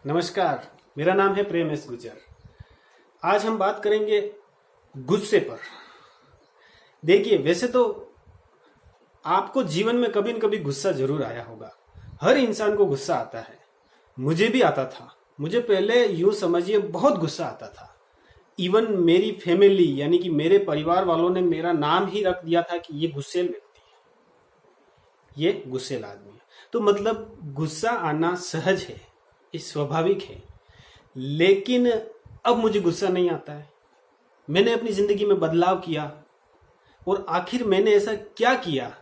नमस्कार, मेरा नाम है प्रेम एस गुजर। आज हम बात करेंगे गुस्से पर। देखिए, वैसे तो आपको जीवन में कभी न कभी गुस्सा जरूर आया होगा। हर इंसान को गुस्सा आता है। मुझे भी आता था। मुझे पहले यूं समझिए बहुत गुस्सा आता था। इवन मेरी फैमिली यानी कि मेरे परिवार वालों ने मेरा नाम ही रख दिया था कि ये गुस्सेल व्यक्ति है, ये गुस्सेल आदमी है। तो मतलब गुस्सा आना सहज है, ये स्वाभाविक है। लेकिन अब मुझे गुस्सा नहीं आता है। मैंने अपनी जिंदगी में बदलाव किया और आखिर मैंने ऐसा क्या किया,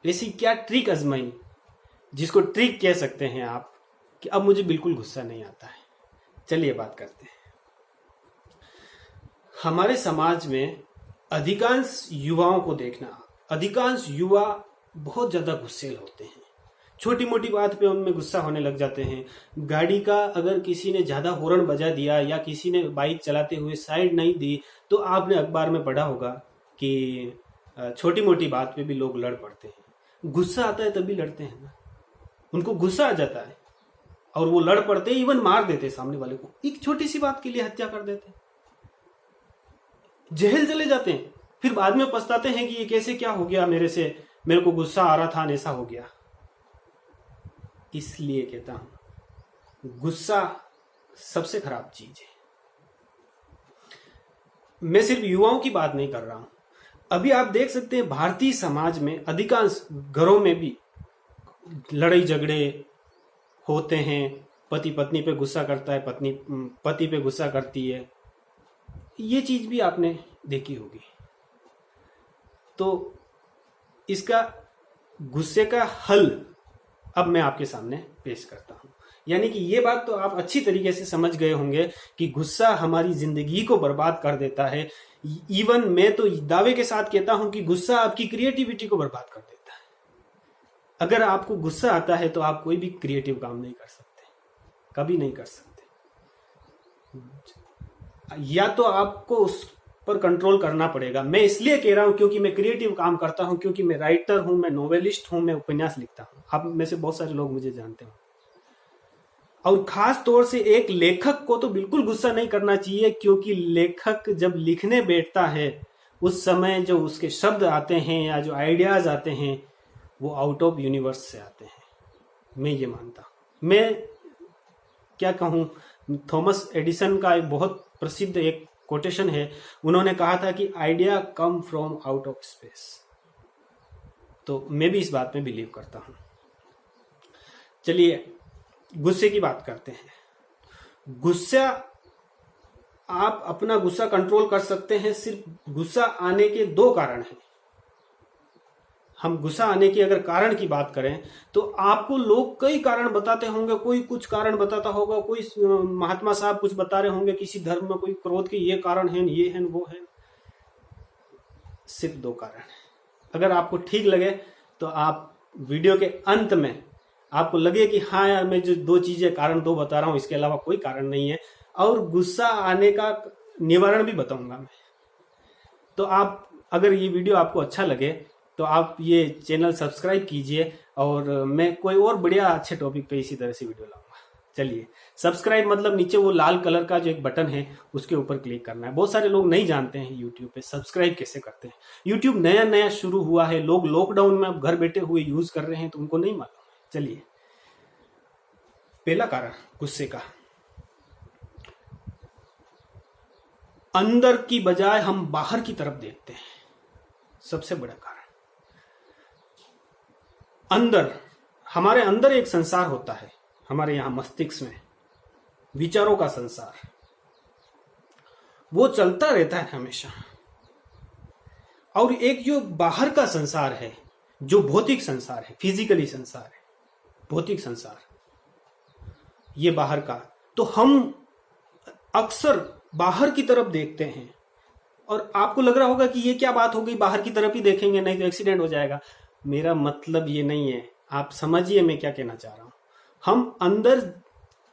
ऐसी क्या ट्रिक आजमाई, जिसको ट्रिक कह सकते हैं आप, कि अब मुझे बिल्कुल गुस्सा नहीं आता है। चलिए बात करते हैं। हमारे समाज में अधिकांश युवाओं को देखना, अधिकांश युवा बहुत ज्यादा गुस्सेल होते हैं। छोटी मोटी बात पे उनमें गुस्सा होने लग जाते हैं। गाड़ी का अगर किसी ने ज्यादा हॉर्न बजा दिया या किसी ने बाइक चलाते हुए साइड नहीं दी, तो आपने अखबार में पढ़ा होगा कि छोटी मोटी बात पे भी लोग लड़ पड़ते हैं। गुस्सा आता है तभी लड़ते हैं ना, उनको गुस्सा आ जाता है और वो लड़ पड़ते हैं, इवन मार देते हैं सामने वाले को। एक छोटी सी बात के लिए हत्या कर देते हैं, जेल चले जाते हैं। फिर बाद में पछताते हैं कि ये कैसे क्या हो गया मेरे से, मेरे को गुस्सा आ रहा था, ऐसा हो गया। इसलिए कहता हूं, गुस्सा सबसे खराब चीज है। मैं सिर्फ युवाओं की बात नहीं कर रहा हूं। अभी आप देख सकते हैं भारतीय समाज में अधिकांश घरों में भी लड़ाई झगड़े होते हैं। पति पत्नी पे गुस्सा करता है, पत्नी पति पे गुस्सा करती है। ये चीज भी आपने देखी होगी। तो इसका गुस्से का हल अब मैं आपके सामने पेश करता हूं। यानी कि ये बात तो आप अच्छी तरीके से समझ गए होंगे कि गुस्सा हमारी जिंदगी को बर्बाद कर देता है। इवन मैं तो दावे के साथ कहता हूं कि गुस्सा आपकी क्रिएटिविटी को बर्बाद कर देता है। अगर आपको गुस्सा आता है तो आप कोई भी क्रिएटिव काम नहीं कर सकते, कभी नहीं कर सकते। या तो आपको उस पर कंट्रोल करना पड़ेगा। मैं इसलिए कह रहा हूं क्योंकि मैं क्रिएटिव काम करता हूं, क्योंकि मैं राइटर हूं, मैं नोवेलिस्ट हूं, मैं उपन्यास लिखता हूं। आप में से बहुत सारे लोग मुझे जानते हो। और खास तौर से एक लेखक को तो बिल्कुल गुस्सा नहीं करना चाहिए, क्योंकि लेखक जब लिखने बैठता है उस समय जो उसके शब्द आते हैं या जो आइडियाज आते हैं वो आउट ऑफ यूनिवर्स से आते हैं। मैं ये मानता हूं। मैं क्या कहूं, थॉमस एडिसन का एक बहुत प्रसिद्ध एक कोटेशन है। उन्होंने कहा था कि idea come from out of space. तो मैं भी इस बात में बिलीव करता हूं। चलिए गुस्से की बात करते हैं। गुस्सा, आप अपना गुस्सा कंट्रोल कर सकते हैं। सिर्फ गुस्सा आने के दो कारण हैं। हम गुस्सा आने की अगर कारण की बात करें तो आपको लोग कई कारण बताते होंगे। कोई कुछ कारण बताता होगा, कोई महात्मा साहब कुछ बता रहे होंगे किसी धर्म में, कोई क्रोध के ये कारण है, ये है, वो है। सिर्फ दो कारण है। अगर आपको ठीक लगे तो आप वीडियो के अंत में आपको लगे कि हाँ यार, मैं जो दो चीजें कारण दो बता रहा हूं, इसके अलावा कोई कारण नहीं है, और गुस्सा आने का निवारण भी बताऊंगा मैं। तो आप, अगर ये वीडियो आपको अच्छा लगे तो आप ये चैनल सब्सक्राइब कीजिए, और मैं कोई और बढ़िया अच्छे टॉपिक पे इसी तरह से वीडियो लाऊंगा। चलिए, सब्सक्राइब मतलब नीचे वो लाल कलर का जो एक बटन है उसके ऊपर क्लिक करना है। बहुत सारे लोग नहीं जानते हैं यूट्यूब पे सब्सक्राइब कैसे करते हैं। यूट्यूब नया नया शुरू हुआ है, लोग लॉकडाउन में अब घर बैठे हुए यूज कर रहे हैं, तो उनको नहीं मालूम। चलिए, पहला कारण गुस्से का, अंदर की बजाय हम बाहर की तरफ देखते हैं। सबसे बड़ा कारण, अंदर, हमारे अंदर एक संसार होता है, हमारे यहां मस्तिष्क में विचारों का संसार, वो चलता रहता है हमेशा। और एक जो बाहर का संसार है, जो भौतिक संसार है, फिजिकली संसार है, भौतिक संसार, ये बाहर का, तो हम अक्सर बाहर की तरफ देखते हैं। और आपको लग रहा होगा कि ये क्या बात हो गई, बाहर की तरफ ही देखेंगे, नहीं तो एक्सीडेंट हो जाएगा। मेरा मतलब ये नहीं है, आप समझिए मैं क्या कहना चाह रहा हूं। हम अंदर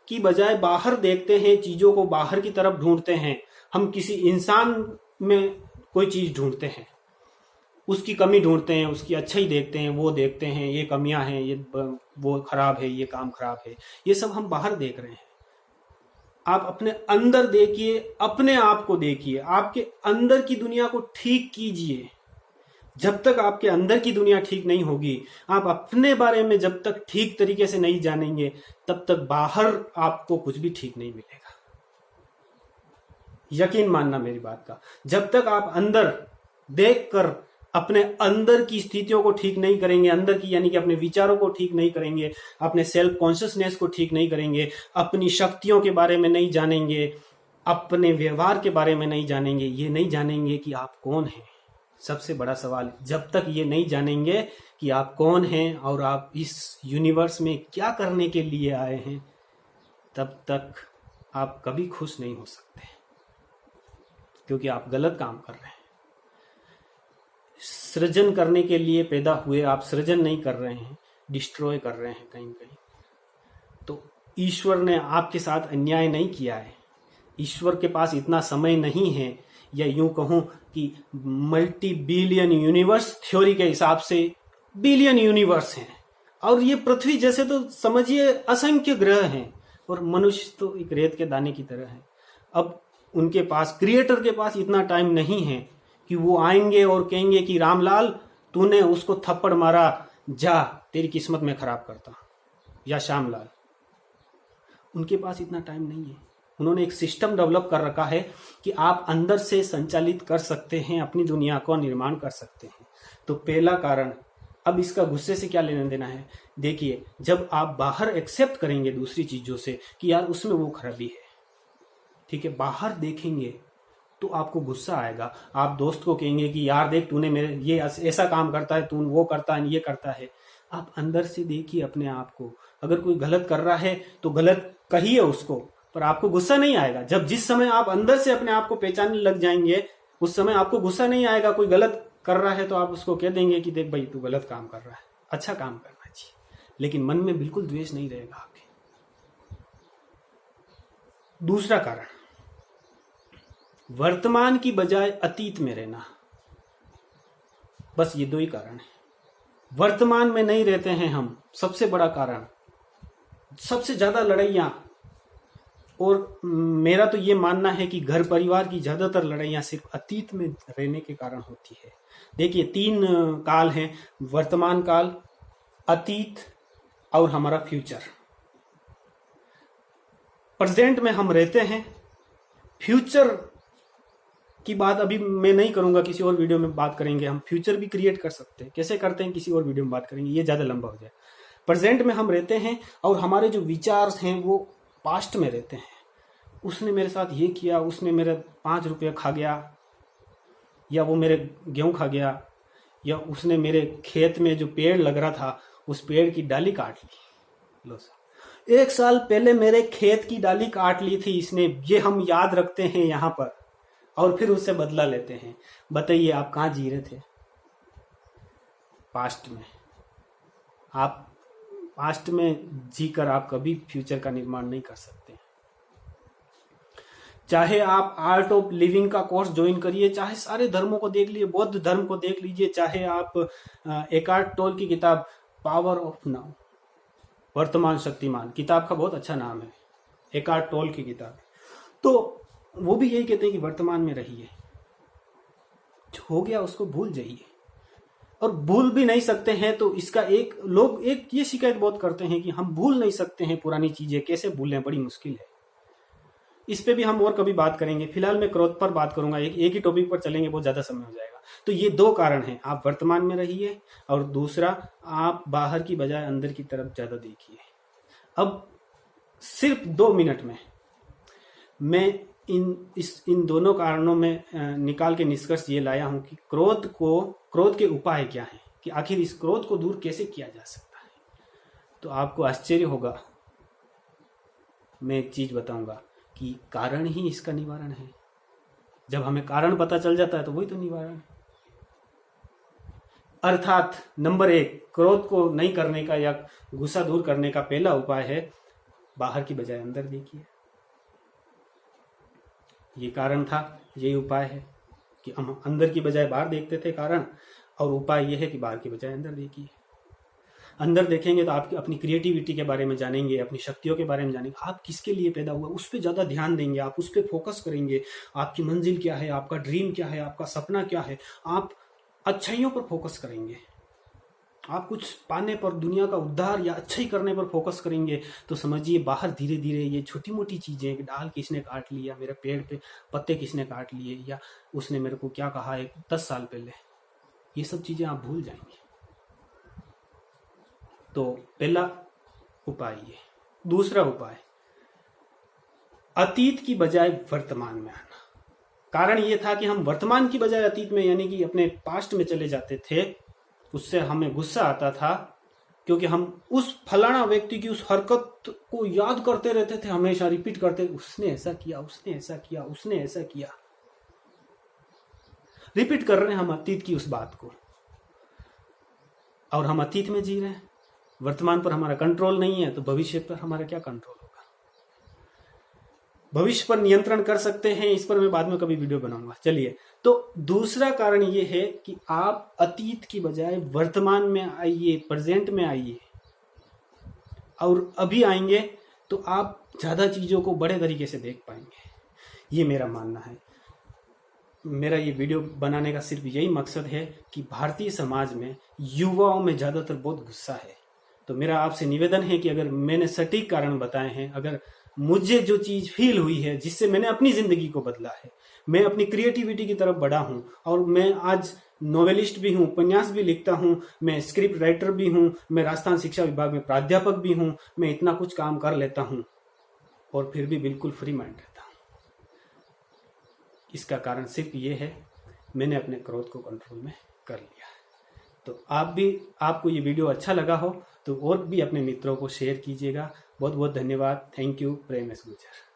की बजाय बाहर देखते हैं, चीजों को बाहर की तरफ ढूंढते हैं। हम किसी इंसान में कोई चीज ढूंढते हैं, उसकी कमी ढूंढते हैं, उसकी अच्छाई देखते हैं, वो देखते हैं ये कमियां हैं, ये वो खराब है, ये काम खराब है, ये सब हम बाहर देख रहे हैं। आप अपने अंदर देखिए, अपने आप को देखिए, आपके अंदर की दुनिया को ठीक कीजिए। जब तक आपके अंदर की दुनिया ठीक नहीं होगी, आप अपने बारे में जब तक ठीक तरीके से नहीं जानेंगे, तब तक बाहर आपको कुछ भी ठीक नहीं मिलेगा। यकीन मानना मेरी बात का। जब तक आप अंदर देखकर अपने अंदर की स्थितियों को ठीक नहीं करेंगे, अंदर की यानी कि अपने विचारों को ठीक नहीं करेंगे, अपने सेल्फ कॉन्शियसनेस को ठीक नहीं करेंगे, अपनी शक्तियों के बारे में नहीं जानेंगे, अपने व्यवहार के बारे में नहीं जानेंगे, ये नहीं जानेंगे कि आप कौन हैं। सबसे बड़ा सवाल, जब तक ये नहीं जानेंगे कि आप कौन हैं और आप इस यूनिवर्स में क्या करने के लिए आए हैं, तब तक आप कभी खुश नहीं हो सकते, क्योंकि आप गलत काम कर रहे हैं। सृजन करने के लिए पैदा हुए, आप सृजन नहीं कर रहे हैं, डिस्ट्रॉय कर रहे हैं कहीं न कहीं। तो ईश्वर ने आपके साथ अन्याय नहीं किया है। ईश्वर के पास इतना समय नहीं है, या यूं कहूं कि मल्टी बिलियन यूनिवर्स थ्योरी के हिसाब से बिलियन यूनिवर्स हैं, और ये पृथ्वी जैसे तो समझिए असंख्य ग्रह हैं, और मनुष्य तो एक रेत के दाने की तरह है। अब उनके पास, क्रिएटर के पास इतना टाइम नहीं है कि वो आएंगे और कहेंगे कि रामलाल तूने उसको थप्पड़ मारा, जा तेरी किस्मत में खराब करता, या श्यामलाल। उनके पास इतना टाइम नहीं है। उन्होंने एक सिस्टम डेवलप कर रखा है कि आप अंदर से संचालित कर सकते हैं, अपनी दुनिया को निर्माण कर सकते हैं। तो पहला कारण, अब इसका गुस्से से क्या लेना देना है, देखिए जब आप बाहर एक्सेप्ट करेंगे दूसरी चीजों से कि यार उसमें वो खराबी है, ठीक है, बाहर देखेंगे तो आपको गुस्सा आएगा। आप दोस्त को कहेंगे कि यार देख तूने मेरे ये ऐसा काम करता है, तू वो करता है, ये करता है। आप अंदर से देखिए अपने आप को। अगर कोई गलत कर रहा है तो गलत कहिए उसको, पर आपको गुस्सा नहीं आएगा। जब जिस समय आप अंदर से अपने आप को पहचानने लग जाएंगे, उस समय आपको गुस्सा नहीं आएगा। कोई गलत कर रहा है तो आप उसको कह देंगे कि देख भाई तू गलत काम कर रहा है, अच्छा काम करना चाहिए, लेकिन मन में बिल्कुल द्वेष नहीं रहेगा आपके। दूसरा कारण, वर्तमान की बजाय अतीत में रहना। बस ये दो ही कारण है। वर्तमान में नहीं रहते हैं हम, सबसे बड़ा कारण। सबसे ज्यादा लड़ाइयां, और मेरा तो ये मानना है कि घर परिवार की ज्यादातर लड़ाइयां सिर्फ अतीत में रहने के कारण होती है। देखिए 3 काल हैं, वर्तमान काल, अतीत और हमारा फ्यूचर। प्रेजेंट में हम रहते हैं, फ्यूचर की बात अभी मैं नहीं करूंगा, किसी और वीडियो में बात करेंगे। हम फ्यूचर भी क्रिएट कर सकते हैं, कैसे करते हैं किसी और वीडियो में बात करेंगे, ये ज्यादा लंबा हो जाए। प्रेजेंट में हम रहते हैं और हमारे जो विचार हैं वो पास्ट में रहते हैं। उसने मेरे साथ ये किया, उसने मेरे 5 रुपये खा गया, या वो मेरे गेहूं खा गया, या उसने मेरे खेत में जो पेड़ लग रहा था उस पेड़ की डाली काट ली। लो सर, 1 साल पहले मेरे खेत की डाली काट ली थी इसने, ये हम याद रखते हैं यहाँ पर, और फिर उससे बदला लेते हैं। बताइए आप कहाँ जी रहे थे? पास्ट में। आप पास्ट में जीकर आप कभी फ्यूचर का निर्माण नहीं कर सकते। चाहे आप आर्ट ऑफ लिविंग का कोर्स ज्वाइन करिए, चाहे सारे धर्मों को देख लीजिए, बौद्ध धर्म को देख लीजिए, चाहे आप एकार्ट टोल की किताब पावर ऑफ नाउ, वर्तमान शक्तिमान, किताब का बहुत अच्छा नाम है, एकार्ट टोल की किताब। तो वो भी यही कहते हैं कि वर्तमान में रहिए, जो हो गया उसको भूल जाइए। और भूल भी नहीं सकते हैं तो इसका लोग ये शिकायत बहुत करते हैं कि हम भूल नहीं सकते हैं पुरानी चीजें, कैसे भूलें, बड़ी मुश्किल है। इस पे भी हम और कभी बात करेंगे। फिलहाल मैं क्रोध पर बात करूंगा, एक ही टॉपिक पर चलेंगे, बहुत ज्यादा समय हो जाएगा। तो ये 2 कारण हैं, आप वर्तमान में रहिए, और दूसरा आप बाहर की बजाय अंदर की तरफ ज्यादा देखिए। अब सिर्फ 2 मिनट में मैं इन दोनों कारणों में निकाल के निष्कर्ष ये लाया हूं कि क्रोध के उपाय क्या हैं, कि आखिर इस क्रोध को दूर कैसे किया जा सकता है। तो आपको आश्चर्य होगा, मैं एक चीज बताऊंगा कि कारण ही इसका निवारण है। जब हमें कारण पता चल जाता है तो वही तो निवारण है। अर्थात नंबर 1, क्रोध को नहीं करने का या गुस्सा दूर करने का पहला उपाय है, बाहर की बजाय अंदर देखिए। ये कारण था, यही उपाय है कि हम अंदर की बजाय बाहर देखते थे कारण, और उपाय यह है कि बाहर की बजाय अंदर देखिए। अंदर देखेंगे तो आप अपनी क्रिएटिविटी के बारे में जानेंगे, अपनी शक्तियों के बारे में जानेंगे, आप किसके लिए पैदा हुआ उस पर ज़्यादा ध्यान देंगे, आप उस पर फोकस करेंगे। आपकी मंजिल क्या है, आपका ड्रीम क्या है, आपका सपना क्या है, आप अच्छाइयों पर फोकस करेंगे। आप कुछ पाने पर, दुनिया का उद्धार या अच्छाई करने पर फोकस करेंगे तो समझिए बाहर धीरे धीरे ये छोटी मोटी चीज़ें, डाल किसने काट लिया, मेरे पेड़ पे पत्ते किसने काट लिए, या उसने मेरे को क्या कहा 10 साल पहले, ये सब चीज़ें आप भूल जाएंगे। तो पहला उपाय ये। दूसरा उपाय, अतीत की बजाय वर्तमान में आना। कारण ये था कि हम वर्तमान की बजाय अतीत में, यानी कि अपने पास्ट में चले जाते थे। उससे हमें गुस्सा आता था क्योंकि हम उस फलाना व्यक्ति की उस हरकत को याद करते रहते थे, हमेशा रिपीट करते, उसने ऐसा किया, उसने ऐसा किया, उसने ऐसा किया। रिपीट कर रहे हैं हम अतीत की उस बात को, और हम अतीत में जी रहे हैं। वर्तमान पर हमारा कंट्रोल नहीं है तो भविष्य पर हमारा क्या कंट्रोल होगा। भविष्य पर नियंत्रण कर सकते हैं, इस पर मैं बाद में कभी वीडियो बनाऊंगा। चलिए, तो दूसरा कारण ये है कि आप अतीत की बजाय वर्तमान में आइए, प्रेजेंट में आइए, और अभी आएंगे तो आप ज्यादा चीजों को बड़े तरीके से देख पाएंगे। ये मेरा मानना है। मेरा ये वीडियो बनाने का सिर्फ यही मकसद है कि भारतीय समाज में युवाओं में ज्यादातर बहुत गुस्सा है। तो मेरा आपसे निवेदन है कि अगर मैंने सटीक कारण बताए हैं, अगर मुझे जो चीज फील हुई है जिससे मैंने अपनी जिंदगी को बदला है, मैं अपनी क्रिएटिविटी की तरफ बढ़ा हूं, और मैं आज नोवेलिस्ट भी हूं, उपन्यास भी लिखता हूं, मैं स्क्रिप्ट राइटर भी हूं, मैं राजस्थान शिक्षा विभाग में प्राध्यापक भी हूं, मैं इतना कुछ काम कर लेता हूं और फिर भी बिल्कुल फ्री माइंड रहता हूं। इसका कारण सिर्फ ये है, मैंने अपने क्रोध को कंट्रोल में कर लिया। तो आपको ये वीडियो अच्छा लगा हो तो और भी अपने मित्रों को शेयर कीजिएगा। बहुत बहुत धन्यवाद। Thank you. प्रेम एस गुजर।